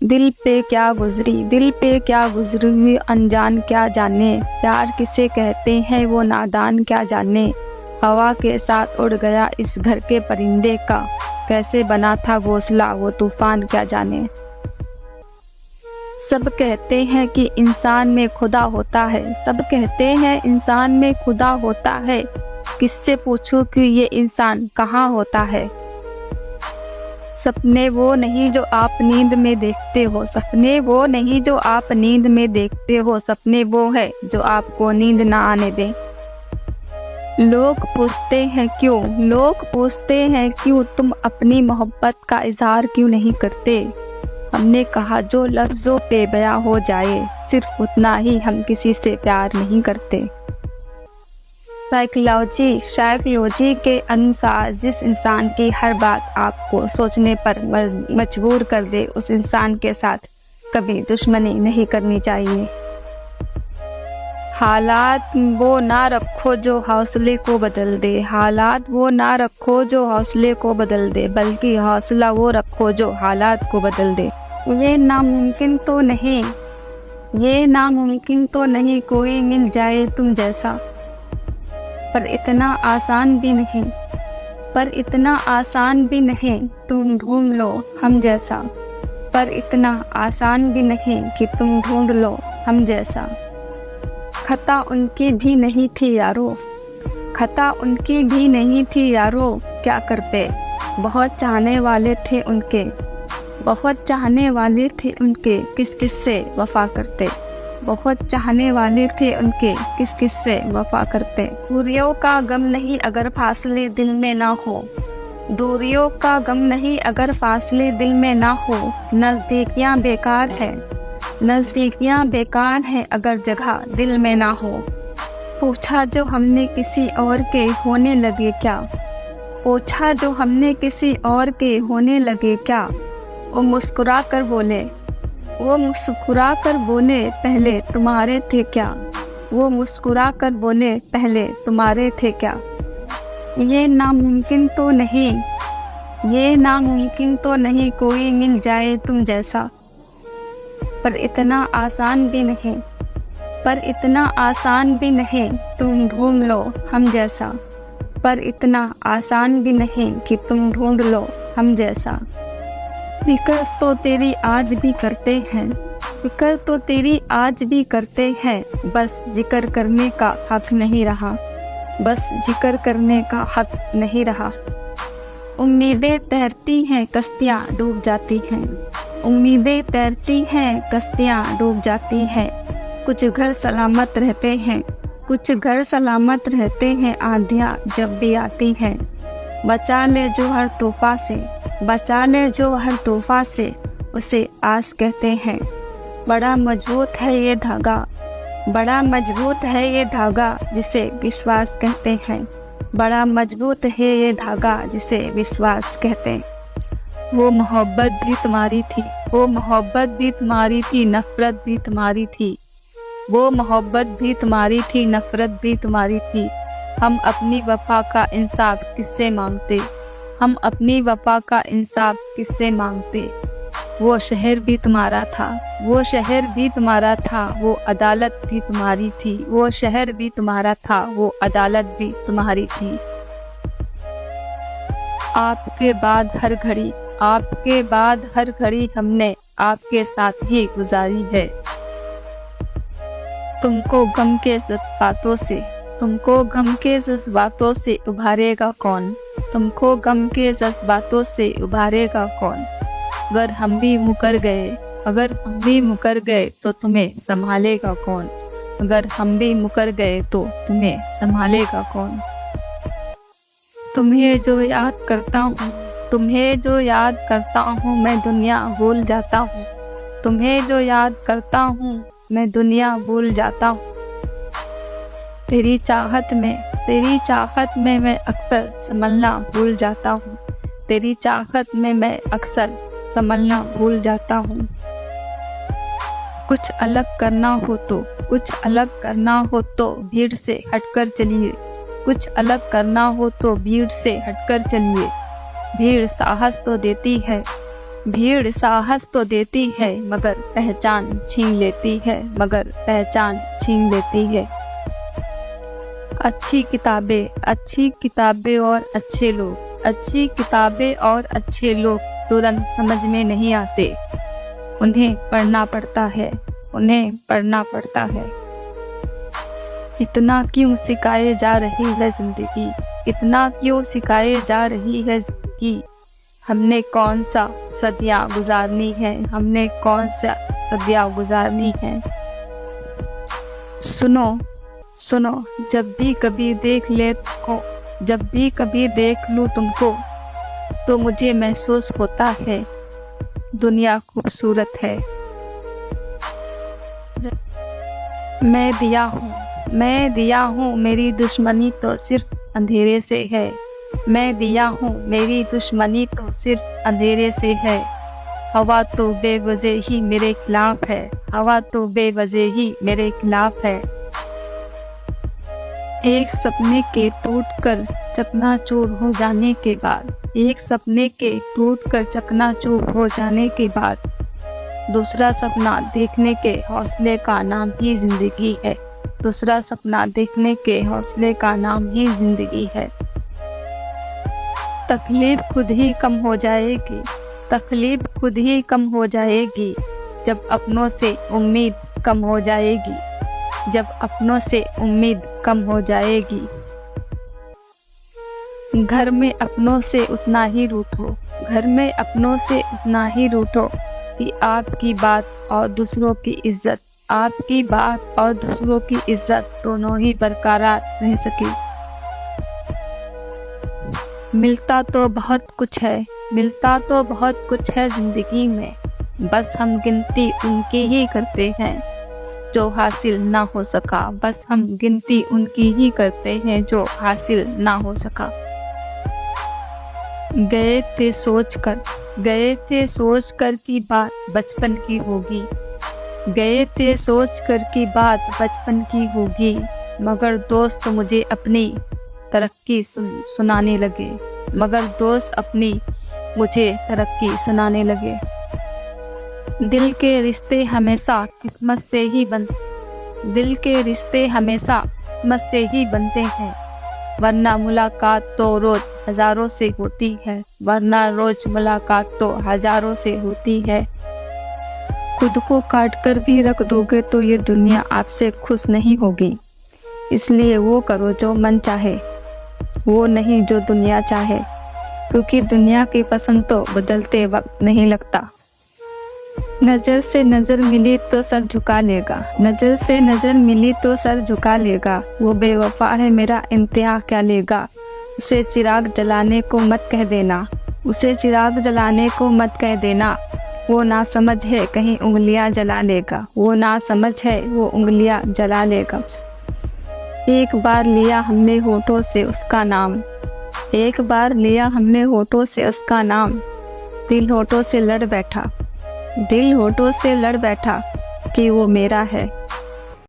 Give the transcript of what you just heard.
दिल पे क्या गुजरी अनजान क्या जाने, प्यार किसे कहते हैं वो नादान क्या जाने। हवा के साथ उड़ गया इस घर के परिंदे का, कैसे बना था घोंसला वो तूफान क्या जाने। सब कहते हैं कि इंसान में खुदा होता है, सब कहते हैं इंसान में खुदा होता है, किससे पूछूं कि ये इंसान कहाँ होता है। सपने वो नहीं जो आप नींद में देखते हो, सपने वो नहीं जो आप नींद में देखते हो, सपने वो है जो आपको नींद ना आने दे। लोग पूछते हैं क्यों तुम अपनी मोहब्बत का इजहार क्यों नहीं करते। हमने कहा जो लफ्ज़ों पे बयां हो जाए, सिर्फ उतना ही हम किसी से प्यार नहीं करते। साइकोलॉजी के अनुसार जिस इंसान की हर बात आपको सोचने पर मजबूर कर दे, उस इंसान के साथ कभी दुश्मनी नहीं करनी चाहिए। हालात वो ना रखो जो हौसले को बदल दे, हालात वो ना रखो जो हौसले को बदल दे, बल्कि हौसला वो रखो जो हालात को बदल दे। ये नामुमकिन तो नहीं कोई मिल जाए तुम जैसा, पर इतना आसान भी नहीं तुम ढूंढ लो हम जैसा, पर इतना आसान भी नहीं कि तुम ढूंढ लो हम जैसा। खता उनकी भी नहीं थी यारो, क्या करते। बहुत चाहने वाले थे उनके, किस किस से वफा करते। बहुत चाहने वाले थे उनके, किस किस से वफा करते। दूरियों का गम नहीं अगर फासले दिल में ना हो, दूरियों का गम नहीं अगर फासले दिल में ना हो। नज़दीकियाँ बेकार है अगर जगह दिल में ना हो। पूछा जो हमने किसी और के होने लगे क्या, वो मुस्कुरा कर बोले पहले तुम्हारे थे क्या। ये नामुमकिन तो नहीं कोई मिल जाए तुम जैसा, पर इतना आसान भी नहीं तुम ढूंढ लो हम जैसा, पर इतना आसान भी नहीं कि तुम ढूंढ लो हम जैसा। फिक्र तो तेरी आज भी करते हैं, बस जिक्र करने का हक नहीं रहा। उम्मीदें तैरती हैं कश्तियाँ डूब जाती हैं, कुछ घर सलामत रहते हैं आंधियाँ जब भी आती हैं। बचा ले जो हर तूफा से उसे आस कहते हैं। बड़ा मजबूत है ये धागा जिसे विश्वास कहते हैं। वो मोहब्बत भी तुम्हारी थी, नफरत भी तुम्हारी थी। हम अपनी वफा का इंसाफ किससे मांगते। वो शहर भी तुम्हारा था, वो अदालत भी तुम्हारी थी। आपके बाद हर घड़ी हमने आपके साथ ही गुजारी है। तुमको गम के जज्बातों से उभारेगा कौन। अगर हम भी मुकर गए तो तुम्हें संभालेगा कौन। तुम्हें जो याद करता हूँ मैं दुनिया भूल जाता हूँ। तेरी चाहत में मैं अक्सर संभलना भूल जाता हूँ। कुछ अलग करना हो तो भीड़ से हटकर चलिए। भीड़ साहस तो देती है भीड़ साहस तो देती है मगर पहचान छीन लेती है, मगर पहचान छीन लेती है। अच्छी किताबें और अच्छे लोग, अच्छी किताबें और अच्छे लोग तुरंत समझ में नहीं आते, उन्हें पढ़ना पड़ता है, उन्हें पढ़ना पड़ता है। इतना क्यों सिखाए जा रही है जिंदगी, इतना क्यों सिखाए जा रही है जिंदगी। हमने कौन सा सदियाँ गुजारनी है, हमने कौन सा सदियाँ गुजारनी है। सुनो सुनो जब भी कभी देख ले तुमको, जब भी कभी देख लूँ तुमको, तो मुझे महसूस होता है दुनिया खूबसूरत है। मैं दिया हूँ मेरी दुश्मनी तो सिर्फ अंधेरे से है, मैं दिया हूँ मेरी दुश्मनी तो सिर्फ अंधेरे से है। हवा तो बेवजह ही मेरे खिलाफ है, हवा तो बेवजह ही मेरे खिलाफ है। एक सपने के टूटकर चकनाचूर हो जाने के बाद, एक सपने के टूटकर चकनाचूर हो जाने के बाद, दूसरा सपना देखने के हौसले का नाम ही जिंदगी है, दूसरा सपना देखने के हौसले का नाम ही जिंदगी है। तकलीफ खुद ही कम हो जाएगी, तकलीफ खुद ही कम हो जाएगी, जब अपनों से उम्मीद कम हो जाएगी, जब अपनों से उम्मीद कम हो जाएगी। घर में अपनों से उतना ही रूठो, घर में अपनों से उतना ही रूठो कि आपकी बात और दूसरों की इज्जत, आपकी बात और दूसरों की इज्जत दोनों ही बरकरार रह सके। मिलता तो बहुत कुछ है, मिलता तो बहुत कुछ है जिंदगी में, बस हम गिनती उनकी ही करते हैं जो हासिल ना हो सका, बस हम गिनती उनकी ही करते हैं जो हासिल ना हो सका। गए थे सोच कर की बात बचपन की होगी, गए थे सोच कर की बात बचपन की होगी, मगर दोस्त मुझे अपनी तरक्की सुनाने लगे, मगर दोस्त अपनी मुझे तरक्की सुनाने लगे। दिल के रिश्ते हमेशा किस्मत से ही दिल के रिश्ते हमेशा किस्मत से ही बनते हैं, वरना मुलाकात तो रोज हजारों से होती है, वरना रोज मुलाकात तो हजारों से होती है। खुद को काट कर भी रख दोगे तो ये दुनिया आपसे खुश नहीं होगी, इसलिए वो करो जो मन चाहे, वो नहीं जो दुनिया चाहे, क्योंकि दुनिया की पसंद तो बदलते वक्त नहीं लगता। नजर से नजर मिली तो सर झुका लेगा, नजर से नजर मिली तो सर झुका लेगा, वो बेवफा है मेरा इंतहा क्या लेगा। उसे चिराग जलाने को मत कह देना, उसे चिराग जलाने को मत कह देना, वो ना समझ है कहीं उंगलियां जला लेगा, वो ना समझ है वो उंगलियां जला लेगा। एक बार लिया हमने होठों से उसका नाम, एक बार लिया हमने होठों से उसका नाम, दिल होठों से लड़ बैठा, दिल होठों से लड़ बैठा कि वो मेरा है।